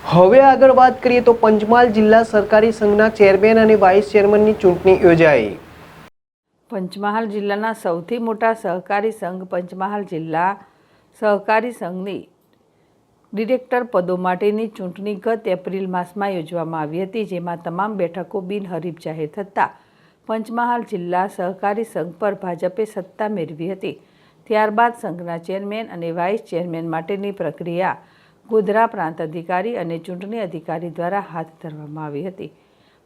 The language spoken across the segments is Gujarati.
હવે આગળ વાત કરીએ તો પંચમહાલ જિલ્લા સહકારી સંઘના ચેરમેન અને વાઇસ ચેરમેનની ચૂંટણી યોજાઈ। પંચમહાલ જિલ્લાના સૌથી મોટા સહકારી સંઘ પંચમહાલ જિલ્લા સહકારી સંઘની ડિરેક્ટર પદો માટેની ચૂંટણી ગત એપ્રિલ માસમાં યોજવામાં આવી હતી, જેમાં તમામ બેઠકો બિનહરીફ જાહેર થતાં પંચમહાલ જિલ્લા સહકારી સંઘ પર ભાજપે સત્તા મેળવી હતી। ત્યારબાદ સંઘના ચેરમેન અને વાઇસ ચેરમેન માટેની પ્રક્રિયા ગોધરા પ્રાંત અધિકારી અને ચૂંટણી અધિકારી દ્વારા હાથ ધરવામાં આવી હતી।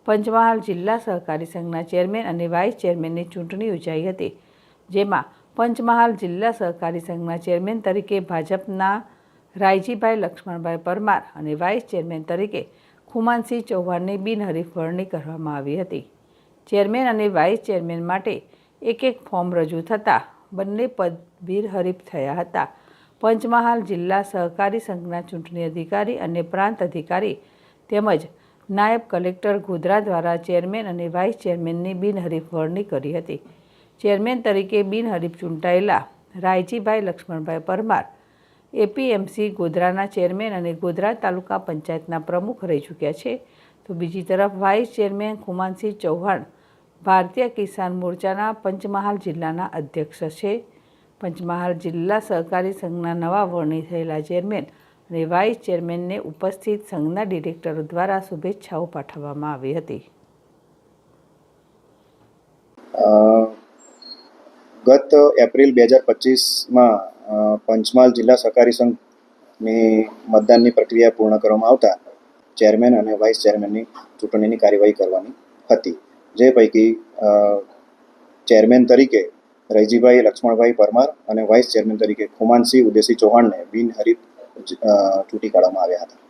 પંચમહાલ જિલ્લા સહકારી સંઘના ચેરમેન અને વાઇસ ચેરમેનની ચૂંટણી યોજાઈ હતી, જેમાં પંચમહાલ જિલ્લા સહકારી સંઘના ચેરમેન તરીકે ભાજપના રાયજીભાઈ લક્ષ્મણભાઈ પરમાર અને વાઇસ ચેરમેન તરીકે ખુમાનસિંહ ચૌહાણની બિનહરીફ વરણી કરવામાં આવી હતી। ચેરમેન અને વાઇસ ચેરમેન માટે એક ફોર્મ રજૂ થતાં બંને પદ બિનહરીફ થયા હતા। પંચમહાલ જિલ્લા સહકારી સંઘના ચૂંટણી અધિકારી અને પ્રાંત અધિકારી તેમજ નાયબ કલેક્ટર ગોધરા દ્વારા ચેરમેન અને વાઇસ ચેરમેનની બિનહરીફ વરણી કરી હતી। ચેરમેન તરીકે બિનહરીફ ચૂંટાયેલા રાયજીભાઈ લક્ષ્મણભાઈ પરમાર એપીએમસી ગોધરાના ચેરમેન અને ગોધરા તાલુકા પંચાયતના પ્રમુખ રહી ચૂક્યા છે, તો બીજી તરફ વાઇસ ચેરમેન ખુમાનસિંહ ચૌહાણ ભારતીય કિસાન મોરચાના પંચમહાલ જિલ્લાના અધ્યક્ષ છે। પંચમહાલ જિલ્લા સહકારી સંઘના નવા વરણી થયેલા ચેરમેન અને વાઇસ ચેરમેનને ઉપસ્થિત સંઘના ડિરેક્ટરો દ્વારા શુભેચ્છાઓ પાઠવવામાં આવી હતી। ગત એપ્રિલ 2025માં પંચમહાલ જિલ્લા સહકારી સંઘની મતદાનની પ્રક્રિયા પૂર્ણ કરવામાં આવતા ચેરમેન અને વાઇસ ચેરમેનની ચૂંટણીની કાર્યવાહી કરવાની હતી, જે પૈકી ચેરમેન તરીકે રૈજીભાઈ લક્ષ્મણભાઈ પરમાર અને વાઇસ ચેરમેન તરીકે ખુમાનસિંહ ઉદેશી ચૌહાણને બિનહરીફ ચૂંટી કાઢવામાં આવ્યા હતા।